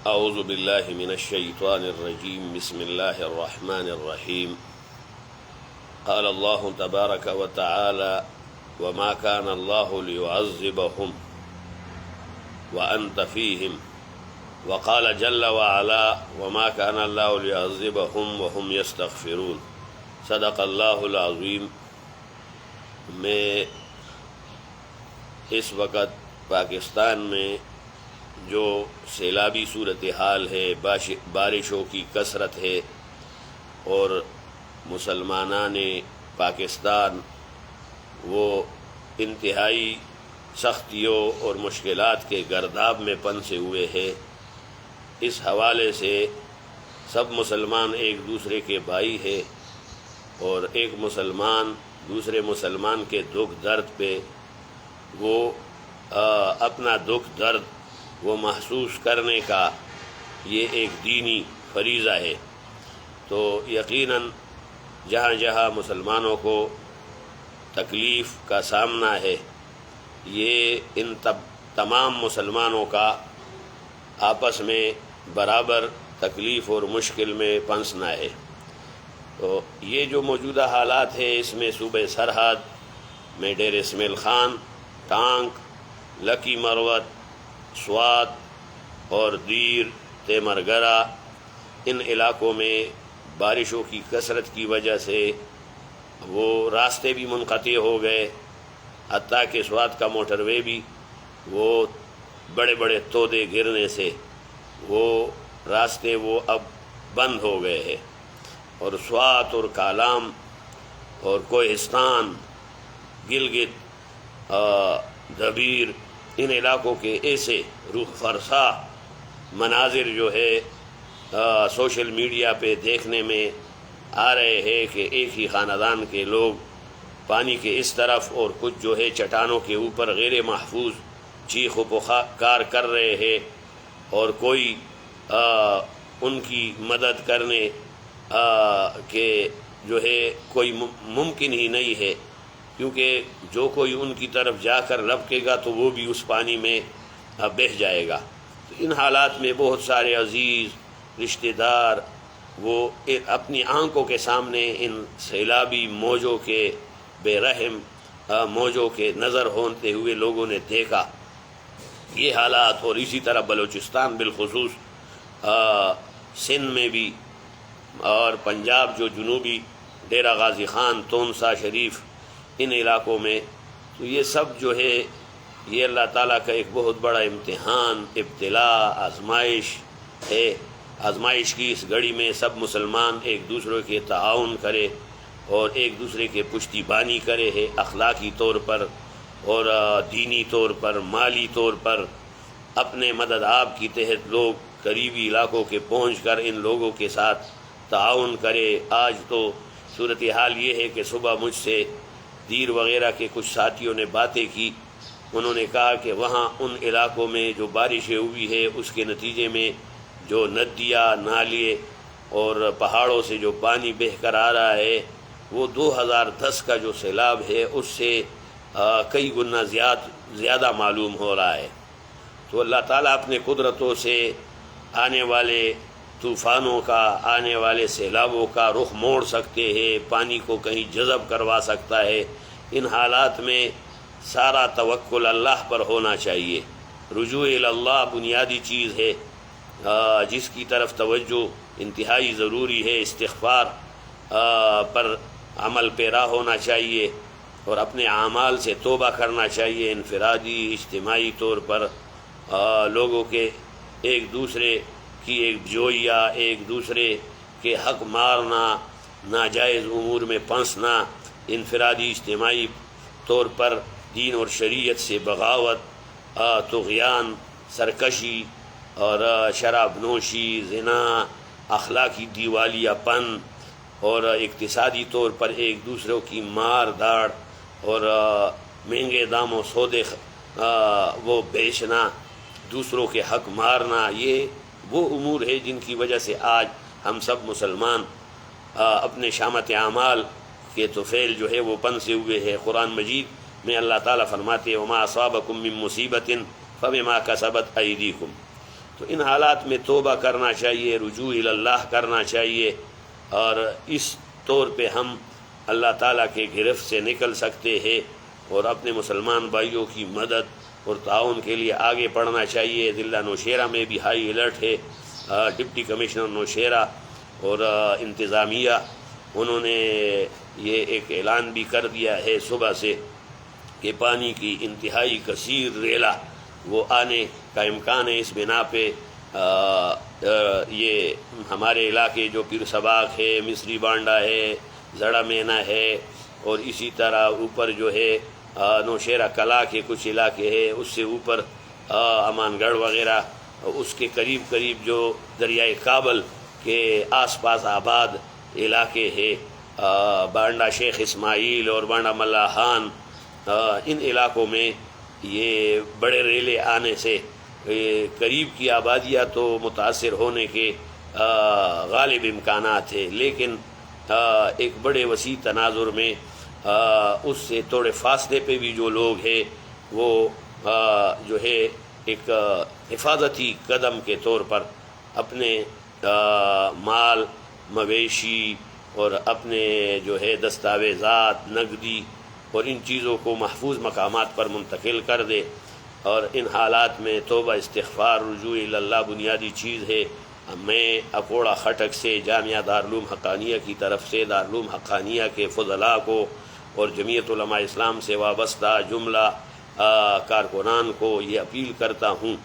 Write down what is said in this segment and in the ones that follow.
اعوذ باللہ من الشیطان الرجیم بسم اللہ الرحمن الرحیم قال اللہ تبارک وتعالی وما كان اللہ لیعذبهم وانت فیہم وقال جل وعلا وما كان اللہ لیعذبهم وهم یستغفرون صدق اللہ العظیم۔ میں اس وقت پاکستان میں جو سیلابی صورتحال ہے، بارشوں کی کثرت ہے اور مسلمانان پاکستان وہ انتہائی سختیوں اور مشکلات کے گرداب میں پنسے ہوئے ہیں، اس حوالے سے سب مسلمان ایک دوسرے کے بھائی ہے اور ایک مسلمان دوسرے مسلمان کے دکھ درد پہ وہ اپنا دکھ درد وہ محسوس کرنے کا یہ ایک دینی فریضہ ہے۔ تو یقیناً جہاں جہاں مسلمانوں کو تکلیف کا سامنا ہے، یہ ان تمام مسلمانوں کا آپس میں برابر تکلیف اور مشکل میں پنسنا ہے۔ تو یہ جو موجودہ حالات ہے، اس میں صوبہ سرحد میں ڈیر اسماعیل خان، ٹانک، لکی مروت، سوات اور دیر، تیمرگرہ، ان علاقوں میں بارشوں کی کثرت کی وجہ سے وہ راستے بھی منقطع ہو گئے، حتیٰ کہ سوات کا موٹر وے بھی وہ بڑے بڑے تودے گرنے سے وہ راستے وہ اب بند ہو گئے ہیں، اور سوات اور کالام اور کوہستان، گلگت، دھبیر، ان علاقوں کے ایسے روح فرسا مناظر جو ہے سوشل میڈیا پہ دیکھنے میں آ رہے ہیں کہ ایک ہی خاندان کے لوگ پانی کے اس طرف اور کچھ جو ہے چٹانوں کے اوپر غیر محفوظ چیخ و پکار کر رہے ہیں، اور کوئی ان کی مدد کرنے کہ جو ہے کوئی ممکن ہی نہیں ہے، کیونکہ جو کوئی ان کی طرف جا کر لپکے گا تو وہ بھی اس پانی میں بہہ جائے گا۔ تو ان حالات میں بہت سارے عزیز رشتہ دار وہ اپنی آنکھوں کے سامنے ان سیلابی موجوں کے بے رحم موجوں کے نظر ہوتے ہوئے لوگوں نے دیکھا یہ حالات، اور اسی طرح بلوچستان بالخصوص سندھ میں بھی، اور پنجاب جو جنوبی ڈیرہ غازی خان، تونسا شریف، ان علاقوں میں، تو یہ سب جو ہے یہ اللہ تعالیٰ کا ایک بہت بڑا امتحان، ابتلاء، آزمائش ہے۔ آزمائش کی اس گھڑی میں سب مسلمان ایک دوسرے کے تعاون کرے اور ایک دوسرے کے پشتی بانی کرے ہے، اخلاقی طور پر اور دینی طور پر، مالی طور پر اپنے مدد آپ کی تحت لوگ قریبی علاقوں کے پہنچ کر ان لوگوں کے ساتھ تعاون کرے۔ آج تو صورتحال یہ ہے کہ صبح مجھ سے دیر وغیرہ کے کچھ ساتھیوں نے باتیں کی، انہوں نے کہا کہ وہاں ان علاقوں میں جو بارشیں ہوئی ہے اس کے نتیجے میں جو ندیاں، نالے اور پہاڑوں سے جو پانی بہہ کر آ رہا ہے وہ 2010 کا جو سیلاب ہے اس سے کئی گنا زیادہ معلوم ہو رہا ہے۔ تو اللہ تعالیٰ اپنے قدرتوں سے آنے والے طوفانوں کا، آنے والے سیلابوں کا رخ موڑ سکتے ہیں، پانی کو کہیں جذب کروا سکتا ہے۔ ان حالات میں سارا توکل اللہ پر ہونا چاہیے۔ رجوع اللہ بنیادی چیز ہے جس کی طرف توجہ انتہائی ضروری ہے۔ استغفار پر عمل پیرا ہونا چاہیے اور اپنے اعمال سے توبہ کرنا چاہیے، انفرادی، اجتماعی طور پر لوگوں کے ایک دوسرے کی ایک جویا، ایک دوسرے کے حق مارنا، ناجائز امور میں پھنسنا، انفرادی اجتماعی طور پر دین اور شریعت سے بغاوت، طغیان، سرکشی اور شراب نوشی، زنا، اخلاقی دیوالیہ پن اور اقتصادی طور پر ایک دوسروں کی مار داڑ اور مہنگے داموں سودے وہ بیچنا، دوسروں کے حق مارنا، یہ وہ امور ہے جن کی وجہ سے آج ہم سب مسلمان اپنے شامت اعمال کے طفیل جو ہے وہ پنسے ہوئے ہے۔ قرآن مجید میں اللہ تعالیٰ فرماتے ہیں وما اصابکم من مصیبت فبما کسبت ایدیکم، تو ان حالات میں توبہ کرنا چاہیے، رجوع اللہ کرنا چاہیے، اور اس طور پہ ہم اللہ تعالیٰ کے گرفت سے نکل سکتے ہیں، اور اپنے مسلمان بھائیوں کی مدد اور تعاون کے لیے آگے بڑھنا چاہیے۔ ضلع نوشیرہ میں بھی ہائی الرٹ ہے، ڈپٹی کمشنر نوشیرہ اور انتظامیہ انہوں نے یہ ایک اعلان بھی کر دیا ہے صبح سے کہ پانی کی انتہائی کثیر ریلا وہ آنے کا امکان ہے۔ اس بنا پہ یہ ہمارے علاقے جو پیر سباق ہے، مصری بانڈا ہے، زڑا مینا ہے، اور اسی طرح اوپر جو ہے نوشیرہ کلا کے کچھ علاقے ہیں، اس سے اوپر امان گڑھ وغیرہ، اس کے قریب جو دریائے کابل کے آس پاس آباد علاقے ہیں، بانڈا شیخ اسماعیل اور بانڈا ملا خان، ان علاقوں میں یہ بڑے ریلے آنے سے قریب کی آبادیاں تو متاثر ہونے کے غالب امکانات ہیں، لیکن ایک بڑے وسیع تناظر میں اس سے تھوڑے فاصلے پہ بھی جو لوگ ہیں وہ جو ہے ایک حفاظتی قدم کے طور پر اپنے مال مویشی اور اپنے جو ہے دستاویزات، نقدی اور ان چیزوں کو محفوظ مقامات پر منتقل کر دے۔ اور ان حالات میں توبہ، استغفار، رجوع اللہ بنیادی چیز ہے۔ میں اکوڑا خٹک سے جامعہ دارالعلوم حقانیہ کی طرف سے دارالعلوم حقانیہ کے فضلاء کو اور جمعیت علماء اسلام سے وابستہ جملہ کارکنان کو یہ اپیل کرتا ہوں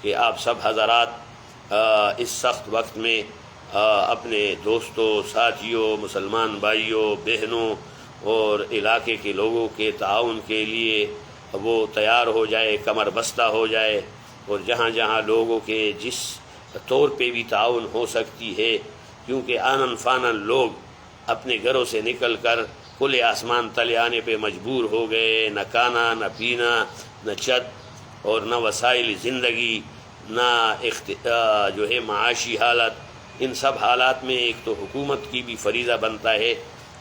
کہ آپ سب حضرات اس سخت وقت میں اپنے دوستوں، ساتھیوں، مسلمان بھائیوں، بہنوں اور علاقے کے لوگوں کے تعاون کے لیے وہ تیار ہو جائے، کمر بستہ ہو جائے، اور جہاں جہاں لوگوں کے جس طور پہ بھی تعاون ہو سکتی ہے، کیونکہ آنن فانن لوگ اپنے گھروں سے نکل کر کھلے آسمان تلے آنے پہ مجبور ہو گئے، نہ کھانا، نہ پینا، نہ چھت اور نہ وسائل زندگی، نہ جو ہے معاشی حالت۔ ان سب حالات میں ایک تو حکومت کی بھی فریضہ بنتا ہے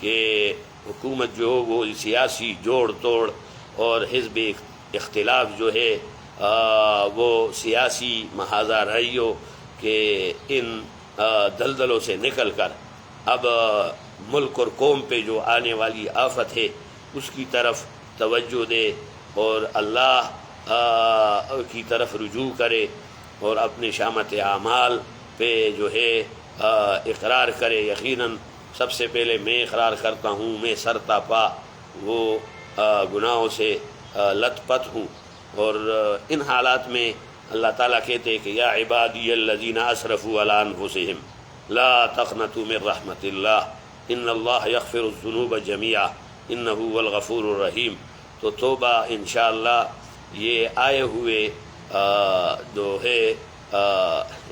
کہ حکومت جو ہو وہ سیاسی جوڑ توڑ اور حزب اختلاف جو ہے وہ سیاسی محاذہ رائیوں کے ان دلدلوں سے نکل کر اب ملک اور قوم پہ جو آنے والی آفت ہے اس کی طرف توجہ دے اور اللہ کی طرف رجوع کرے اور اپنے شامت اعمال پہ جو ہے اقرار کرے۔ یقیناً سب سے پہلے میں اقرار کرتا ہوں میں سرتا پا وہ گناہوں سے لت پت ہوں، اور ان حالات میں اللہ تعالیٰ کہتے کہ یا عبادی الذین اسرفوا علی انفسہم لا تقنطوا من رحمت اللہ ان اللہ یغفر الذنوب جميعا انہ هو الغفور الرحیم۔ تو توبہ انشاءاللہ یہ آئے ہوئے جو ہے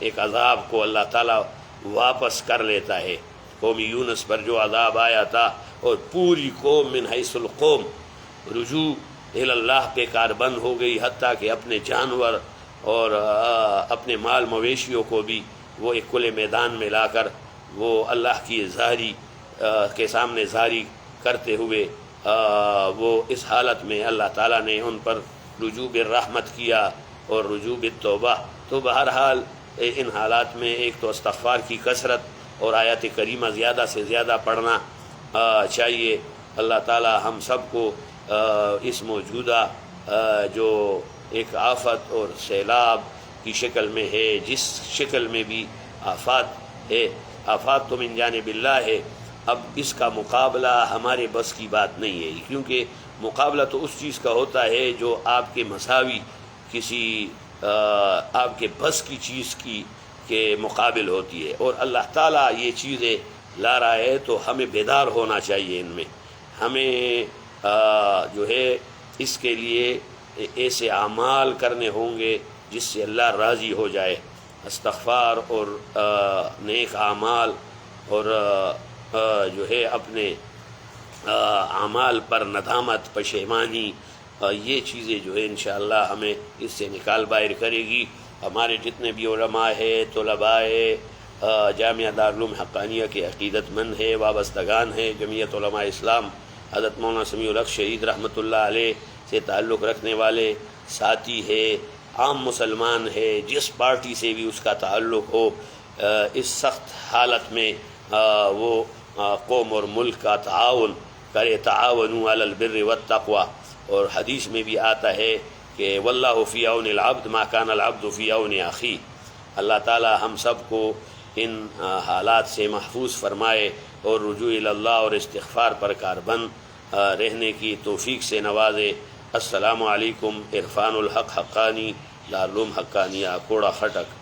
ایک عذاب کو اللہ تعالیٰ واپس کر لیتا ہے۔ قوم یونس پر جو عذاب آیا تھا اور پوری قوم من حیث القوم رجوع اللہ پہ کاربند ہو گئی، حتیٰ کہ اپنے جانور اور اپنے مال مویشیوں کو بھی وہ ایک کھلے میدان میں لا کر وہ اللہ کی ظاہری کے سامنے ظاہری کرتے ہوئے وہ اس حالت میں اللہ تعالیٰ نے ان پر رجوع بالرحمت کیا اور رجوع بالتوبہ۔ تو بہرحال ان حالات میں ایک تو استغفار کی کثرت اور آیات کریمہ زیادہ سے زیادہ پڑھنا چاہیے۔ اللہ تعالیٰ ہم سب کو اس موجودہ جو ایک آفت اور سیلاب کی شکل میں ہے، جس شکل میں بھی آفات ہے، آفات تو من جانب اللہ ہے، اب اس کا مقابلہ ہمارے بس کی بات نہیں ہے، کیونکہ مقابلہ تو اس چیز کا ہوتا ہے جو آپ کے مساوی کسی آپ کے بس کی چیز کی کے مقابل ہوتی ہے، اور اللہ تعالیٰ یہ چیزیں لا رہا ہے تو ہمیں بیدار ہونا چاہیے۔ ان میں ہمیں جو ہے اس کے لیے ایسے اعمال کرنے ہوں گے جس سے اللہ راضی ہو جائے، استغفار اور نیک اعمال اور جو ہے اپنے اعمال پر ندامت، پشیمانی، یہ چیزیں جو ہے انشاءاللہ ہمیں اس سے نکال باہر کرے گی۔ ہمارے جتنے بھی علماء ہے، طلباء ہے، جامعہ دارالعلوم حقانیہ کے عقیدت مند ہے، وابستگان ہیں، جمعیت علماء اسلام حضرت مولانا سمیع الحق شہید رحمۃ اللہ علیہ سے تعلق رکھنے والے ساتھی ہے، عام مسلمان ہے، جس پارٹی سے بھی اس کا تعلق ہو، اس سخت حالت میں وہ قوم اور ملک کا تعاون کرے، تعاونوا علی البر والتقوی. اور حدیث میں بھی آتا ہے کہ واللہ فی عون العبد ما کان العبد فی عون اخی. اللہ تعالی ہم سب کو ان حالات سے محفوظ فرمائے اور رجوع الی اللہ اور استغفار پر کاربند رہنے کی توفیق سے نوازے. السلام علیکم. عرفان الحق حقانی، دارالعلوم حقانیہ، کوڑا خٹک.